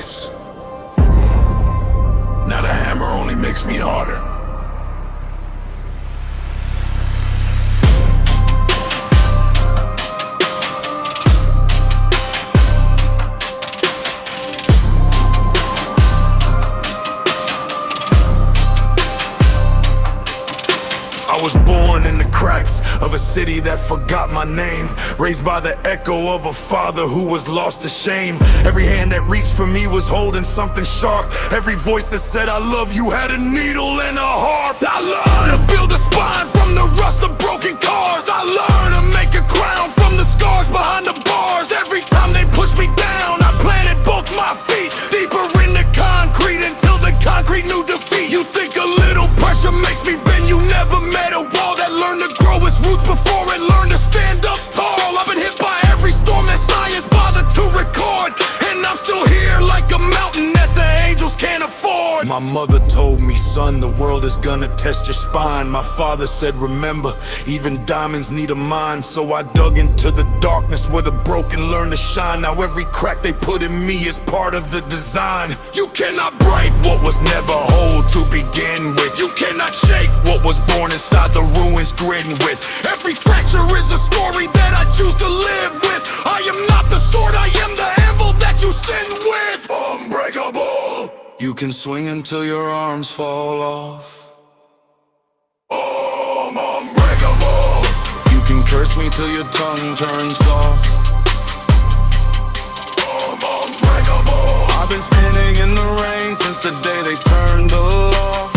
twice. Now the hammer only makes me harder. I was born in the cracks of a city that forgot my name, raised by the echo of a father who was lost to shame. Every hand that reached for me was holding something sharp. Every voice that said I love you had a needle and a harp. I learned to build a spine from the rust of broken cars. I learned to make a crown from the scars behind the bars. Every time they pushed me down, I planted both my feet deeper in the concrete until the concrete knew defeat. You think a little pressure makes me bend? You never met a wall that learned to grow its roots before it learned to stand up tall. I've been hit by every storm that science bothered to record, and I'm still here like a mountain that the angels can't afford. My mother told me, son, the world is gonna test your spine. My father said, remember, even diamonds need a mind. So I dug into the darkness where the broken learn to shine. Now every crack they put in me is part of the design. You cannot break what was never whole to begin with. You cannot shake what was born inside the ruins gritting with. Every fracture is a story that I choose to live with. I am not the sword, I am the anvil that you sin with. Unbreakable. You can swing until your arms fall off. I'm unbreakable. You can curse me till your tongue turns soft. I'm unbreakable. I've been spinning in the rain since the day they turned the law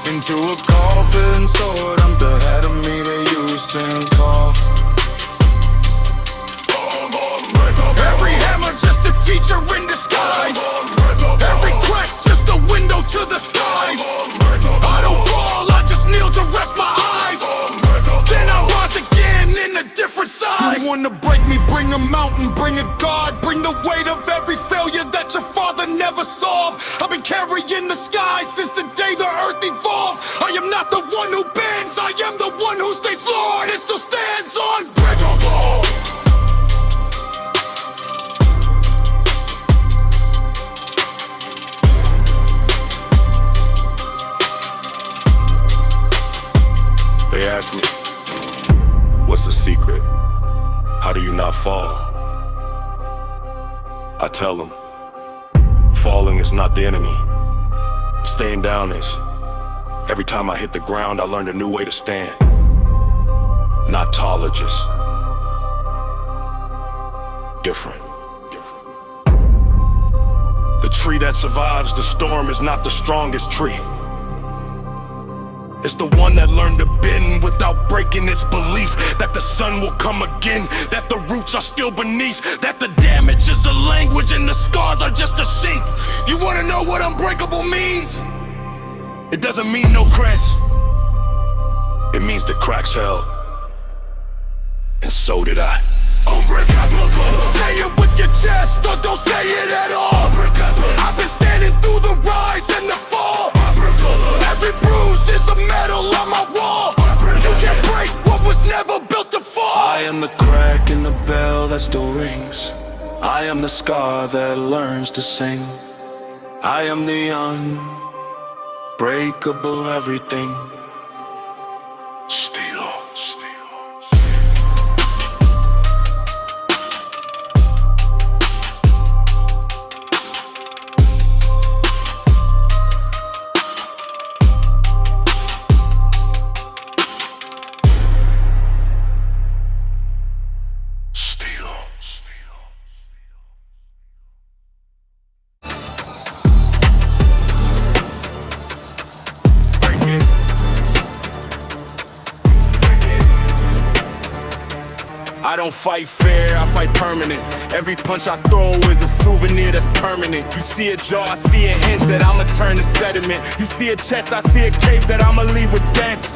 into a coffin stored under head of me they used to call. Every hammer just a teacher in disguise. Every crack just a window to the skies. I don't fall, I just kneel to rest my eyes. Then I rise again in a different size. You wanna break me, bring a mountain, bring a god. Bring the weight of every failure that your father never solved. I've been carrying the sky since the day the earth evolved. I am not the one who bends, I am the one who stays floored and still stands unbreakable. They ask me, what's the secret? How do you not fall? I tell them, falling is not the enemy. Staying down is. Every time I hit the ground, I learned a new way to stand. Not taller, just different. The tree that survives the storm is not the strongest tree. It's the one that learned to bend without breaking its belief that the sun will come again, that the roots are still beneath, that the damage is a language and the scars are just a sheet. You wanna know what unbreakable means? It doesn't mean no cracks. It means the cracks held, and so did I. Unbreakable. Say it with your chest or don't say it at all. I've been standing through the rise and the fall. Every bruise is a medal on my wall. You can't break what was never built to fall. I am the crack in the bell that still rings. I am the scar that learns to sing. I am the unbreakable everything. I don't fight fair, I fight permanent. Every punch I throw is a souvenir that's permanent. You see a jaw, I see a hinge that I'ma turn to sediment. You see a chest, I see a cave that I'ma leave with dents.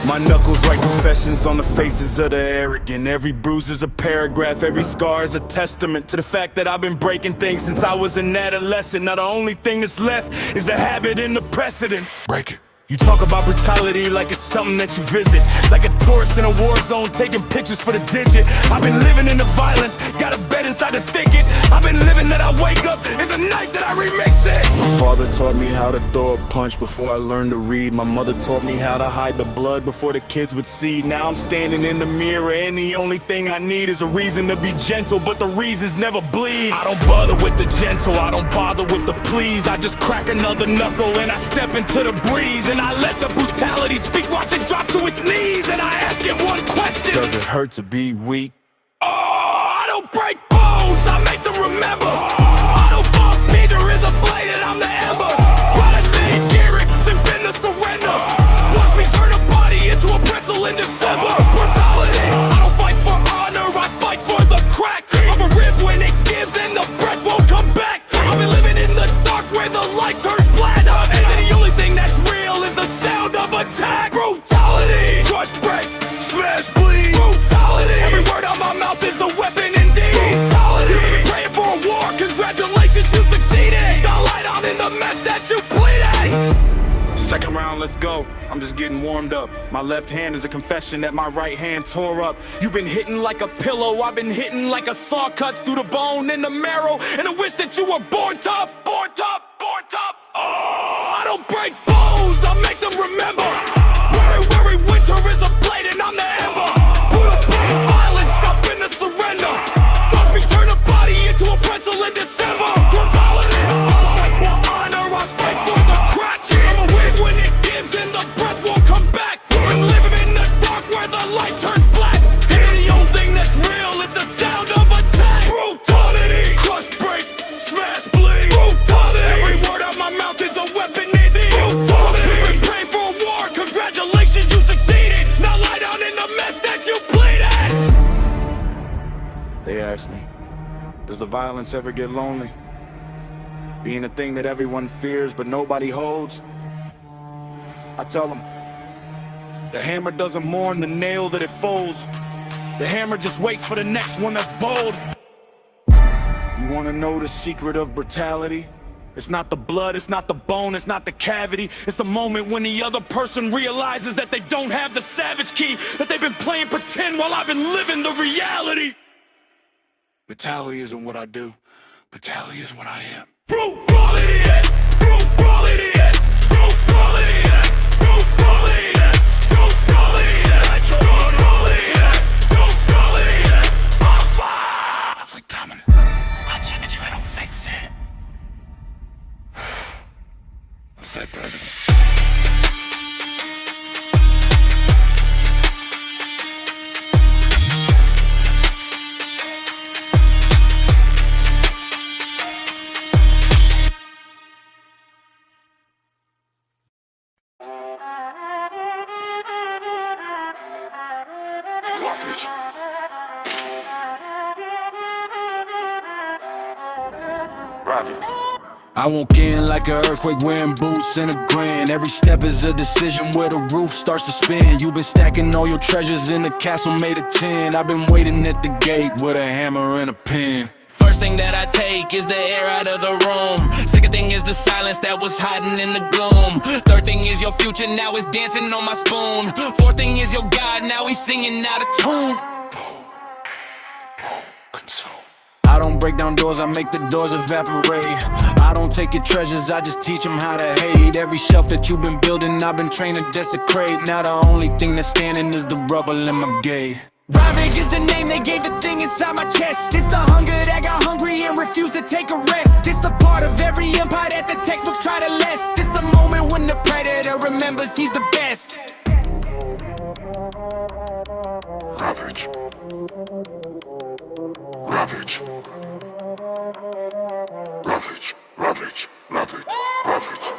My knuckles write confessions on the faces of the arrogant. Every bruise is a paragraph, every scar is a testament to the fact that I've been breaking things since I was an adolescent. Now the only thing that's left is the habit and the precedent. Break it. You talk about brutality like it's something that you visit, like a tourist in a war zone taking pictures for the digit. I've been living in the violence, got a bed inside the thicket. I've been living that I wake up, it's a night that I remix it. My father taught me how to throw a punch before I learned to read. My mother taught me how to hide the blood before the kids would see. Now I'm standing in the mirror and the only thing I need is a reason to be gentle, but the reasons never bleed. I don't bother with the gentle, I don't bother with the please. I just crack another knuckle and I step into the breeze. And I let the brutality speak, watch it drop to its knees. And I ask it one question: does it hurt to be weak? Oh, I don't break bones, I make them remember. I don't bump Peter is a blade and I'm the ember. Running made lyrics and been the surrender. Watch me turn a body into a pretzel in December. Brutality, I don't fight for honor, I fight for the crack of a rib when it gives and the breath won't come back. I've been living in the dark where the light turns black, and the only thing that's real is the sound of attack. Brutality, crush, break, smash, bleed. Brutality, every word out my mouth is a weapon indeed. Brutality, you've been praying for a war, congratulations, you succeeded. The light on in the mess that you bleeding. Second round, let's go. I'm just getting warmed up. My left hand is a confession that my right hand tore up. You've been hitting like a pillow, I've been hitting like a saw cuts through the bone and the marrow. And I wish that you were born tough, born tough, born tough. Oh, I don't break bones, I make them remember. Weary winter is a blade and I'm the ember. Put a big violence up in the surrender. Watch me turn a body into a pretzel in December. Brutality, I fight for honor, I fight for the crack. I'm a wig when it gives and the breath won't come back. I'm living in the dark where the light turns black, and the only thing that's real is the sound of attack. Brutality, crush, break, smash, bleed. Brutality, every word out my mouth is a weapon indeed. Brutality, you've been praying for a war, congratulations, you succeeded. Now lie down in the mess that you bleeded. They ask me, does the violence ever get lonely? Being a thing that everyone fears but nobody holds. I tell them, the hammer doesn't mourn the nail that it folds. The hammer just waits for the next one that's bold. You wanna know the secret of brutality? It's not the blood, it's not the bone, it's not the cavity. It's the moment when the other person realizes that they don't have the savage key, that they've been playing pretend while I've been living the reality. Brutality isn't what I do, brutality is what I am. Brutality, brutality, brutality, brutality, brutality, brutality, dominant. I damn it, you I don't fix it. What's that, brother? I walk in like an earthquake wearing boots and a grin. Every step is a decision where the roof starts to spin. You've been stacking all your treasures in the castle made of tin. I've been waiting at the gate with a hammer and a pen. First thing that I take is the air out of the room. Second thing is the silence that was hiding in the gloom. Third thing is your future, now it's dancing on my spoon. Fourth thing is your God, now he's singing out of tune. Consume. I don't break down doors, I make the doors evaporate. I don't take your treasures, I just teach them how to hate. Every shelf that you've been building, I've been trained to desecrate. Now the only thing that's standing is the rubble in my gate. Ravage is the name they gave the thing inside my chest. It's the hunger that got hungry and refused to take a rest. It's the part of every empire that the textbooks try to less. It's the moment when the predator remembers he's the best. Ravage. Ravage. Ravage. Ravage. Ravage. Ravage.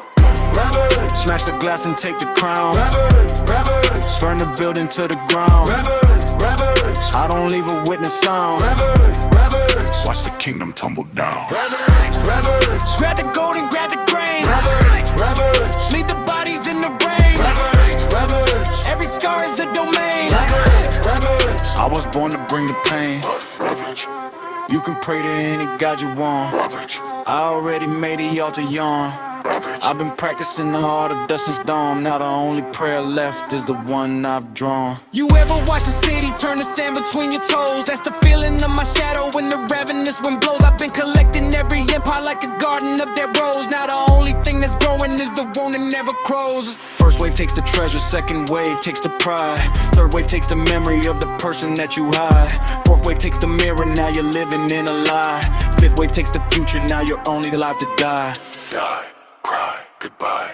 Ravage. Smash the glass and take the crown. Ravage. Ravage. Burn the building to the ground. Ravage. Ravage. I don't leave a witness sound. Ravage. Ravage. Watch the kingdom tumble down. Ravage. Ravage. Grab the gold and grab the grain. Ravage. Ravage. Leave the bodies in the rain. Ravage. Ravage. Every scar is a domain. Ravage. Ravage. I was born to bring the pain. Ravage. You can pray to any god you want. Ravage. I already made the altar yawn. Ravage. I've been practicing the art of dust since dawn. Now the only prayer left is the one I've drawn. You ever watch the city turn to sand between your toes? That's the feeling of my shadow when the ravenous wind blows. I've been collecting every empire like a garden of dead rose. Now the only thing that's growing is the one that never grows. First wave takes the treasure, second wave takes the pride. Third wave takes the memory of the person that you hide. Fourth wave takes the mirror, now you're living in a lie. Fifth wave takes the future, now you're only alive to die. Die, cry, goodbye.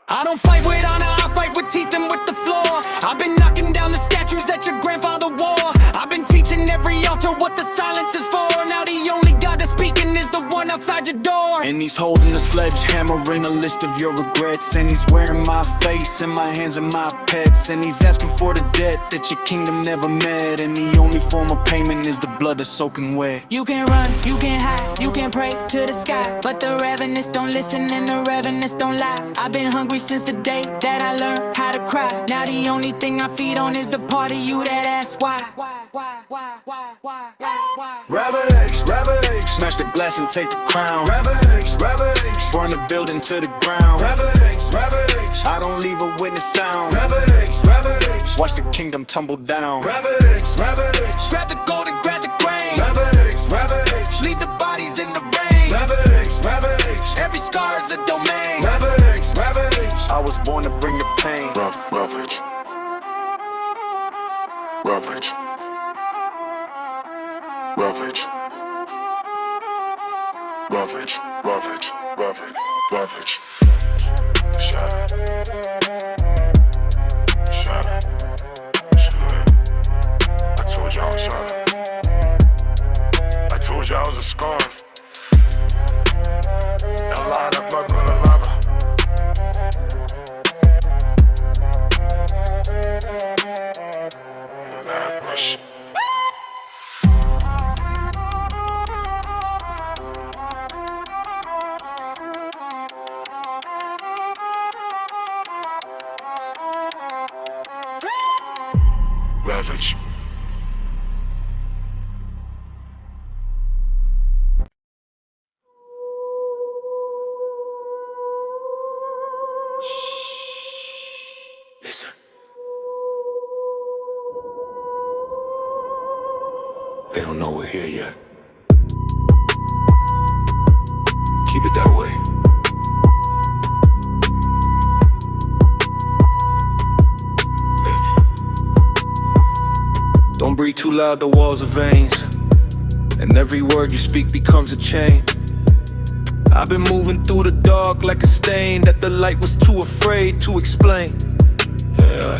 I don't fight with honor, I fight with teeth and with the floor. I've been knocking down the statues that your grandfather wore. I've been teaching every altar what the silence is for. Now the only God that's speaking is the one outside your door. And he's holding a sledgehammer in a list of your regrets. And he's wearing my face and my hands and my pets. And he's asking for the debt that your kingdom never met. And the only form of payment is the blood that's soaking wet. You can run, you can hide, you can pray to the sky, but the ravenous don't listen and the ravenous don't lie. I've been hungry since the day that I learned how to cry. Now the only thing I feed on is the part of you that asks why. Ravage, ravage, smash the glass and take the crown. Ravage, ravage, burn the building to the ground. Ravage, ravage, I don't leave a witness sound. Ravage, ravage, watch the kingdom tumble down. Ravage, ravage, Grab the gold and grab the grain. ravage, ravage, Leave the bodies in the rain. ravage, ravage, Every scar is a domain. ravage, ravage. I was born to bring the pain. Ravage. Ravage. Ravage. Ravage. Ravage. Ravage. Ravage. Shut up. Shut up. Shut up. I told you I was shut up. I told you I was a scorn. A lot of blood, but a lover. Rush. Ravage. Listen. They don't know we're here yet. Keep it that way. Don't breathe too loud, the walls are veins. And every word you speak becomes a chain. I've been moving through the dark like a stain that the light was too afraid to explain. Yeah.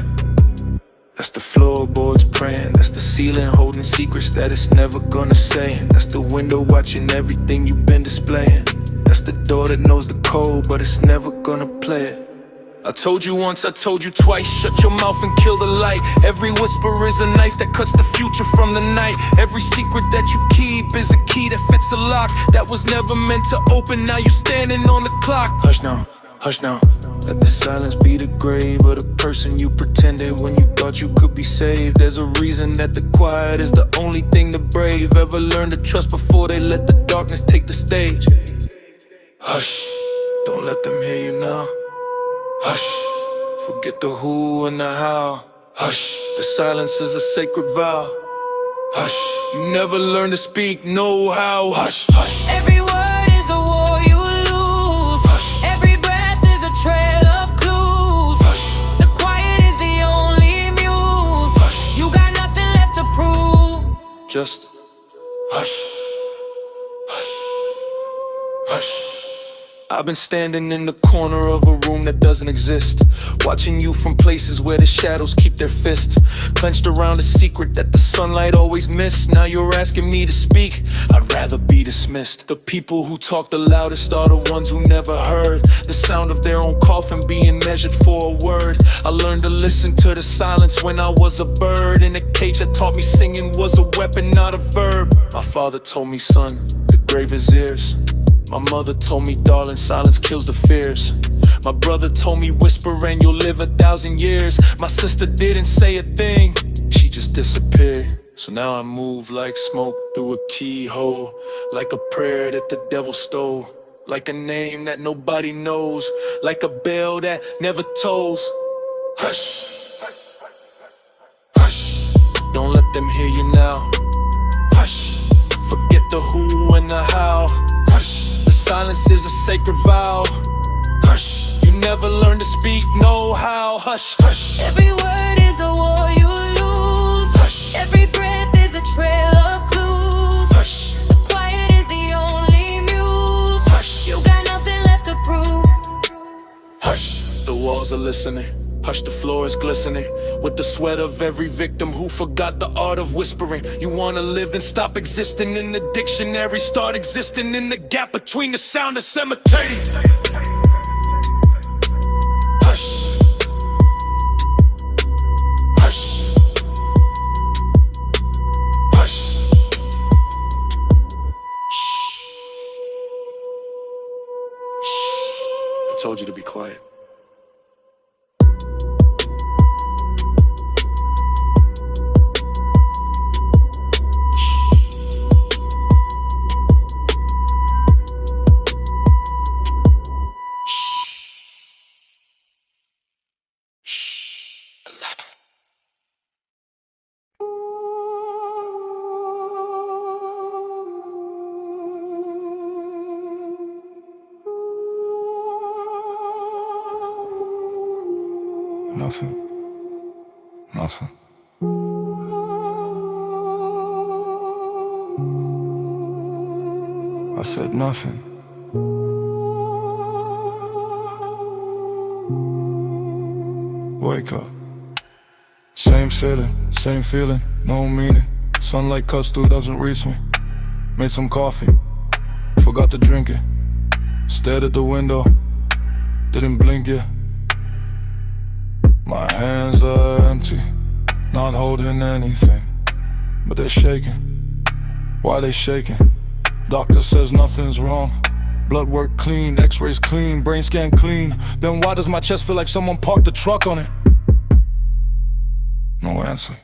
That's the floorboards praying. That's the ceiling holding secrets that it's never gonna say. That's the window watching everything you've been displaying. That's the door that knows the code, but it's never gonna play it. I told you once, I told you twice, shut your mouth and kill the light. Every whisper is a knife that cuts the future from the night. Every secret that you keep is a key that fits a lock that was never meant to open. Now you're standing on the clock. Hush now, hush now. Let the silence be the grave of the person you pretended when you thought you could be saved. There's a reason that the quiet is the only thing the brave ever learn to trust before they let the darkness take the stage. Hush, don't let them hear you now. Hush, forget the who and the how. Hush, the silence is a sacred vow. Hush, you never learn to speak, know how. Hush, hush. Every word is a war you lose. Hush. Every breath is a trail of clues. Hush. The quiet is the only muse. Hush. You got nothing left to prove. Just hush, hush, hush. I've been standing in the corner of a room that doesn't exist, watching you from places where the shadows keep their fist clenched around a secret that the sunlight always missed. Now you're asking me to speak, I'd rather be dismissed. The people who talk the loudest are the ones who never heard the sound of their own coffin being measured for a word. I learned to listen to the silence when I was a bird in a cage that taught me singing was a weapon, not a verb. My father told me, son, the grave is ears. My mother told me, darling, silence kills the fears. My brother told me, whisper and you'll live 1,000 years. My sister didn't say a thing, she just disappeared. So now I move like smoke through a keyhole, like a prayer that the devil stole. like a name that nobody knows, like a bell that never tolls. Hush, hush, don't let them hear you now. Hush, forget the who and the how. Hush, the silence is a sacred vow. Hush, you never learn to speak, no how. Hush, hush. Every word is a war you lose. Hush. Every breath is a trail of clues. Hush. The quiet is the only muse. Hush. You got nothing left to prove. Hush, the walls are listening. Hush, the floor is glistening with the sweat of every victim who forgot the art of whispering. You wanna live and stop existing in the dictionary, start existing in the gap between the sound of cemetery. Hush, hush, hush. Shh. Shh. I told you to be quiet. Nothing. Nothing. I said nothing. Wake up. Same sitting, same feeling, no meaning. Sunlight cuts through, doesn't reach me. Made some coffee, forgot to drink it. Stared at the window, didn't blink yet. My hands are empty, not holding anything, but they're shaking. Why they shaking? Doctor says nothing's wrong. Blood work clean, x-rays clean, brain scan clean. Then why does my chest feel like someone parked a truck on it? No answer.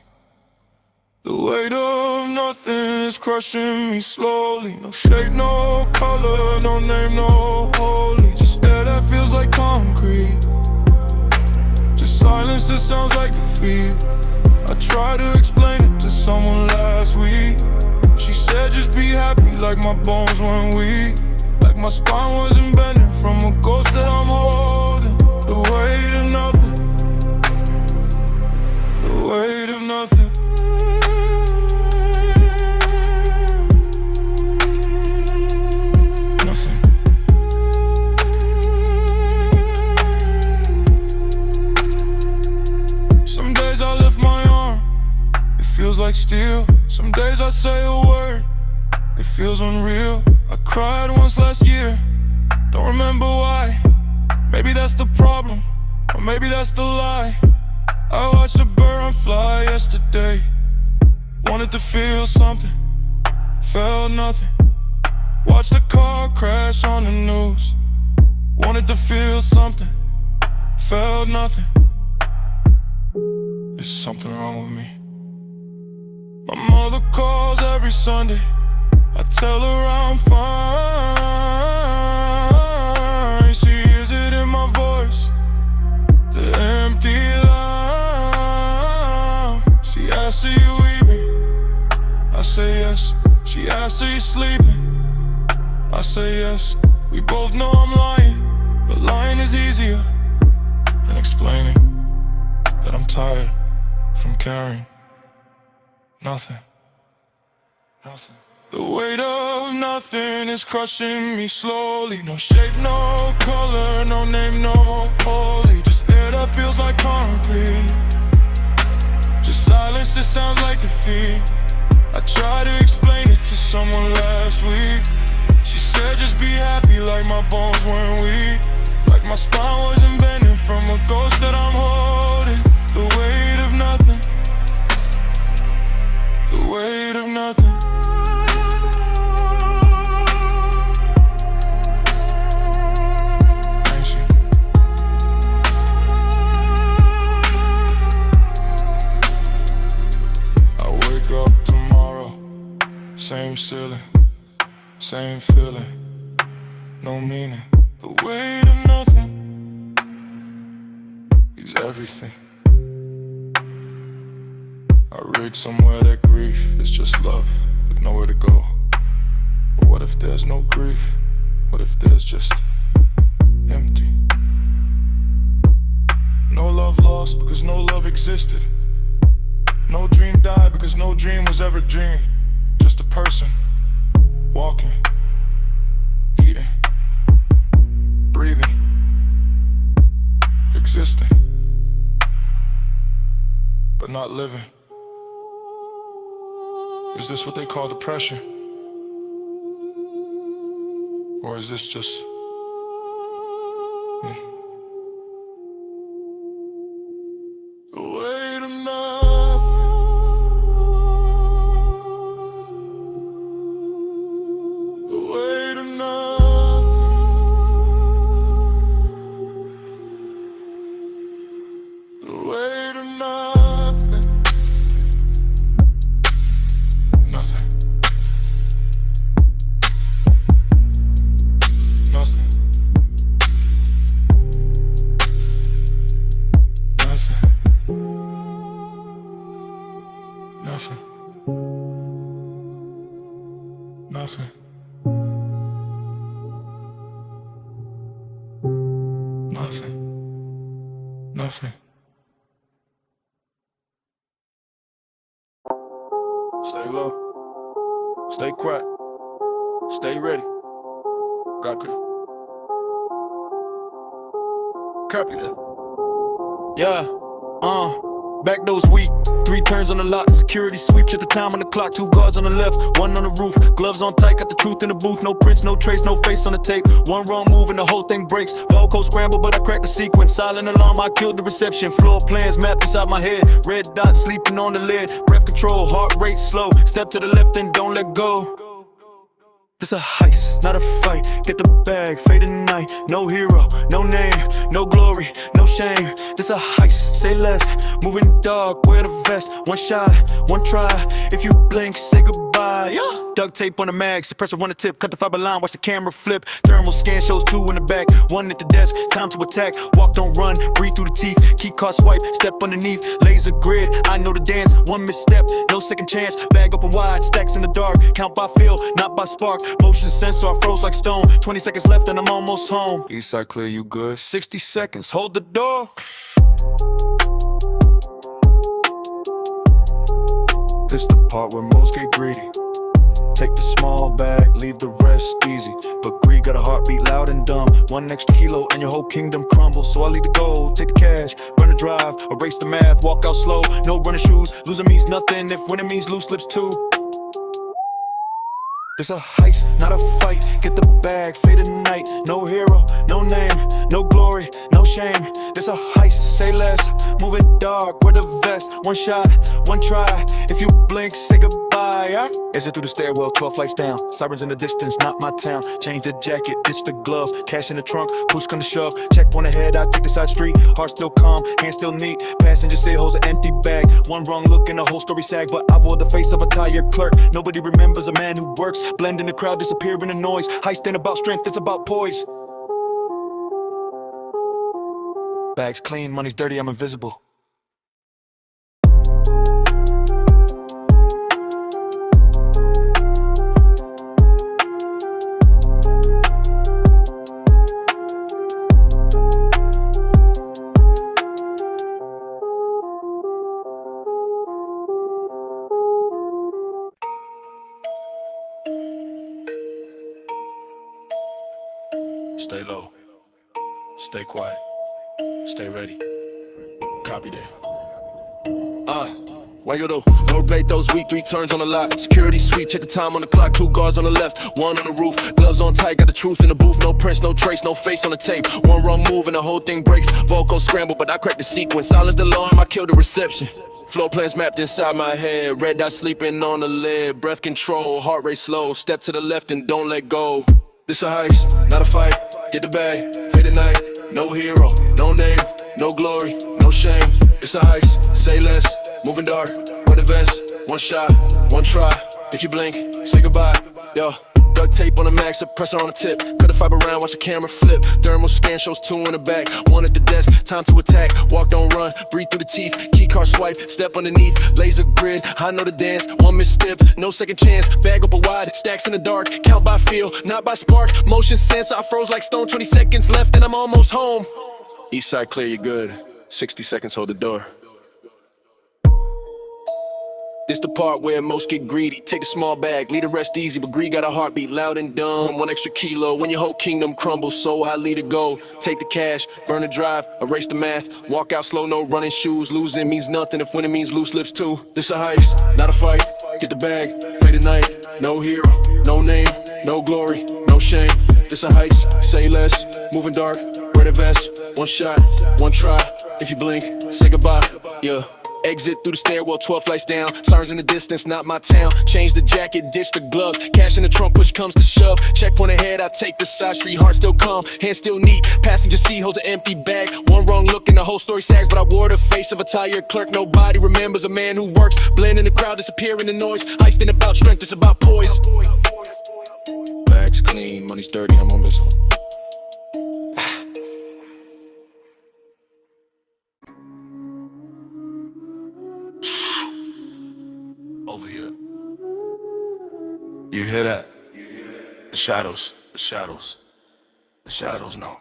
The weight of nothing is crushing me slowly. No shape, no color, no name, no holy. Just air that feels like concrete. Just silence that sounds like defeat. I tried to explain it to someone last week. She said just be happy like my bones weren't weak. Like my spine wasn't bending from a ghost that I'm holding. The weight of nothing. The weight of nothing. Nothing. Some days I lift my arm, it feels like steel. Some days I say a word, it feels unreal. I cried once last year, don't remember why. Maybe that's the problem, or maybe that's the lie. I watched a bird fly yesterday. Wanted to feel something, felt nothing. Watched a car crash on the news. Wanted to feel something, felt nothing. Is something wrong with me? My mother calls every Sunday. I tell her I'm fine. She hears it in my voice, the empty line. She asks, are you weeping? I say yes. She asks, are you sleeping? I say yes. We both know I'm lying, but lying is easier than explaining that I'm tired from carrying nothing. Nothing. The weight of nothing is crushing me slowly. No shape, no color, no name, no holy. Just air that feels like concrete. Just silence that sounds like defeat. I tried to explain it to someone last week. She said just be happy like my bones weren't weak. Like my spine wasn't bending from a ghost that I'm holding. The weight of nothing. The weight of nothing. Same ceiling, same feeling, no meaning. The weight of nothing. He's everything. I read somewhere that grief is just love with nowhere to go. But what if there's no grief? What if there's just empty? No love lost because no love existed. No dream died because no dream was ever dreamed. Just a person walking, eating, breathing, existing, but not living. Is this what they call depression? Or is this just me? The weight of nothing. The weight of nothing. The weight of nothing. Nothing. Nothing. Nothing. Nothing. Nothing. Nothing. Stay low. Stay quiet. Stay ready. Got you. Copy that. Yeah, back doors weak. 3 turns on the lock, security sweep, check the time on the clock. 2 guards on the left, 1 on the roof. Gloves on tight, got the truth in the booth. No prints, no trace, no face on the tape. 1 wrong move and the whole thing breaks. Volco scramble, but I cracked the sequence. Silent alarm, I killed the reception. Floor plans mapped inside my head. Red dot sleeping on the lid. Breath control, heart rate slow. Step to the left and don't let go. This a heist, not a fight. Get the bag, fade in the night. No hero, no name, no glory, no shame. This a heist, say less. Moving dark, wear the vest. 1 shot, 1 try. If you blink, say goodbye. Yeah. Duct tape on the mag, suppressor on the tip. Cut the fiber line, watch the camera flip. Thermal scan shows 2 in the back. 1 at the desk, time to attack. Walk, don't run, breathe through the teeth. Key card swipe, step underneath. Laser grid, I know the dance. 1 misstep, no second chance. Bag open wide, stacks in the dark. Count by feel, not by spark. Motion sensor, I froze like stone. 20 seconds left and I'm almost home. Eastside clear, you good? 60 seconds, hold the door. This the part where most get greedy. Take the small bag, leave the rest easy. But greed got a heartbeat loud and dumb. 1 extra kilo and your whole kingdom crumbles. So I leave the gold, take the cash, run the drive, erase the math, walk out slow. No running shoes, losing means nothing if winning means loose lips too. This a heist, not a fight. Get the bag, fade in the night. No hero, no name, no glory, no shame. This a heist, say less. Moving dark, wear the vest. 1 shot, 1 try. If you blink, say goodbye. Exit through the stairwell, 12 flights down. Sirens in the distance, not my town. Change the jacket, ditch the gloves. Cash in the trunk, push come to shove. Check on the head, I take the side street. Heart still calm, hands still neat. Passenger seat holds an empty bag. 1 wrong look and the whole story sag. But I wore the face of a tired clerk. Nobody remembers a man who works. Blend in the crowd, disappear in the noise. Heist ain't about strength, it's about poise. Bags clean, money's dirty, I'm invisible. Stay low, stay quiet, stay ready. Copy that. Why you do? No break those weak, 3 turns on the lock. Security sweep, check the time on the clock. 2 guards on the left, 1 on the roof. Gloves on tight, got the truth in the booth. No prints, no trace, no face on the tape. 1 wrong move and the whole thing breaks. Volco scramble, but I cracked the sequence. Silent alarm, I killed the reception. Floor plans mapped inside my head. Red dot sleeping on the lid. Breath control, heart rate slow. Step to the left and don't let go. This a heist, not a fight. Get the bag, fade at night. No hero, no name, no glory, no shame. It's a heist, say less. Moving dark, wear the vest. 1 shot, 1 try. If you blink, say goodbye. Yo, duct Duct tape on the max, a pressure on the tip. Cut the fiber around, watch the camera flip. Thermal scan shows 2 in the back. 1 at the desk, time to attack. Walk, don't run, breathe through the teeth. Key card swipe, step underneath. Laser grid, I know the dance. 1 misstep, no second chance. Bag up a wide, stacks in the dark. Count by feel, not by spark. Motion sensor, I froze like stone. 20 seconds left and I'm almost home. East side clear, you good. 60 seconds, hold the door. This the part where most get greedy. Take the small bag, leave the rest easy, but greed got a heartbeat loud and dumb. 1 extra kilo when your whole kingdom crumbles, so I lead it go. Take the cash, burn the drive, erase the math. Walk out slow, no running shoes. Losing means nothing if winning means loose lips too. This a heist, not a fight. Get the bag, fade the night. No hero, no name, no glory, no shame. This a heist, say less. Moving dark, wear the vest. 1 shot, 1 try. If you blink, say goodbye. Yeah. Exit through the stairwell, 12 flights down. Sirens in the distance, not my town. Change the jacket, ditch the gloves. Cash in the trunk, push comes to shove. Checkpoint ahead, I take the side street. Heart still calm, hand still neat. Passenger seat holds an empty bag. 1 wrong look and the whole story sags. But I wore the face of a tired clerk. Nobody remembers a man who works. Blend in the crowd, disappear in the noise. Heist ain't about strength, it's about poise. Bags clean, money's dirty, I'm on this. Over here. You hear that? The shadows, the shadows, the shadows know.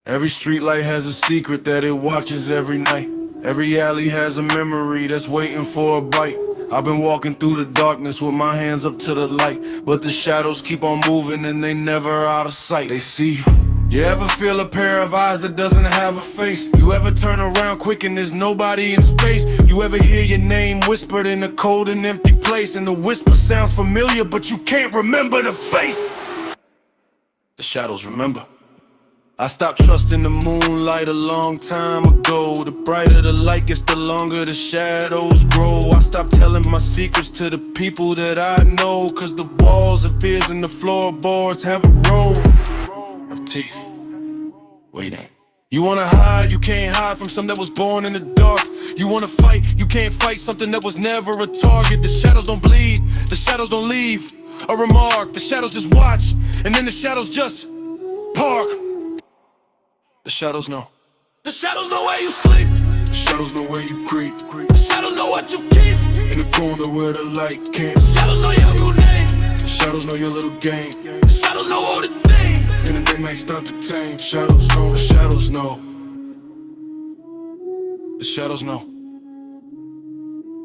Every streetlight has a secret that it watches every night. Every alley has a memory that's waiting for a bite. I've been walking through the darkness with my hands up to the light, but the shadows keep on moving and they never out of sight. They see you. You ever feel a pair of eyes that doesn't have a face? You ever turn around quick and there's nobody in space? You ever hear your name whispered in a cold and empty place, and the whisper sounds familiar but you can't remember the face? The shadows remember. I stopped trusting the moonlight a long time ago. The brighter the light gets, the longer the shadows grow. I stopped telling my secrets to the people that I know, cause the walls of fears and the floorboards have a row of teeth waiting. You wanna hide, you can't hide from something that was born in the dark. You wanna fight, you can't fight something that was never a target. The shadows don't bleed, the shadows don't leave a remark. The shadows just watch, and then the shadows just park. The shadows know. The shadows know where you sleep. The shadows know where you creep. The shadows know what you keep in the corner where the light can't. The shadows know your new name. The shadows know your little game. The shadows know all the things, and the day might start to tame. Shadows know. The shadows know. The shadows know.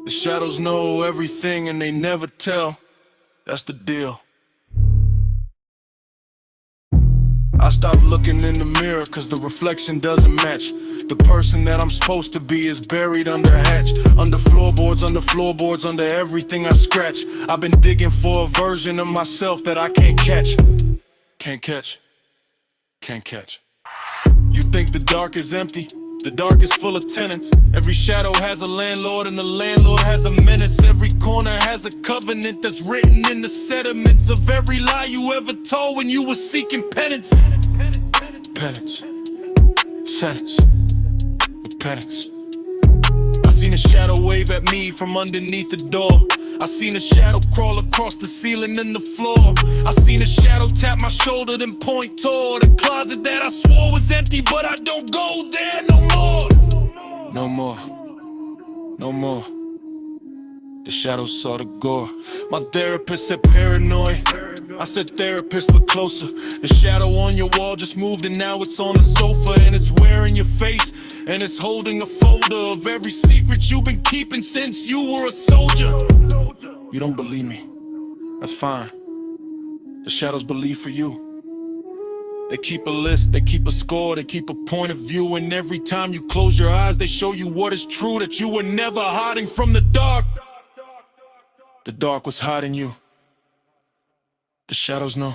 The shadows know everything and they never tell. That's the deal. I stopped looking in the mirror cause the reflection doesn't match. The person that I'm supposed to be is buried under a hatch. Under floorboards, under everything I scratch. I've been digging for a version of myself that I can't catch. Can't catch. Can't catch. You think the dark is empty? The dark is full of tenants. Every shadow has a landlord and the landlord has a menace. Every corner has a covenant that's written in the sediments of every lie you ever told when you were seeking penance. Penance. Sentence. Penance. I seen a shadow wave at me from underneath the door. I seen a shadow crawl across the ceiling and the floor. I seen a shadow tap my shoulder then point toward the closet that I swore was empty, but I don't go there no more. No more. No more. The shadows saw the gore. My therapist said paranoid. I said therapist, look closer. The shadow on your wall just moved and now it's on the sofa, and it's wearing your face, and it's holding a folder of every secret you've been keeping since you were a soldier. You don't believe me, that's fine. The shadows believe for you. They keep a list, they keep a score, they keep a point of view, and every time you close your eyes they show you what is true, that you were never hiding from the dark. The dark was hiding you. The shadows know.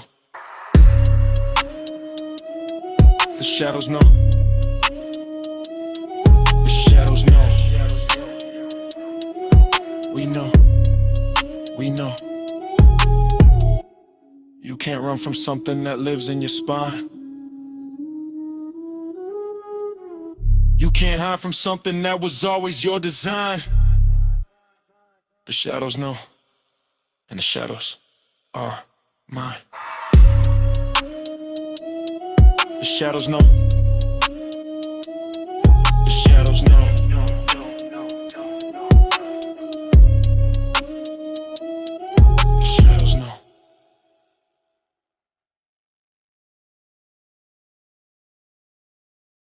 The shadows know. The shadows know. We know. We know. You can't run from something that lives in your spine. You can't hide from something that was always your design. The shadows know. And the shadows are mine. The shadows know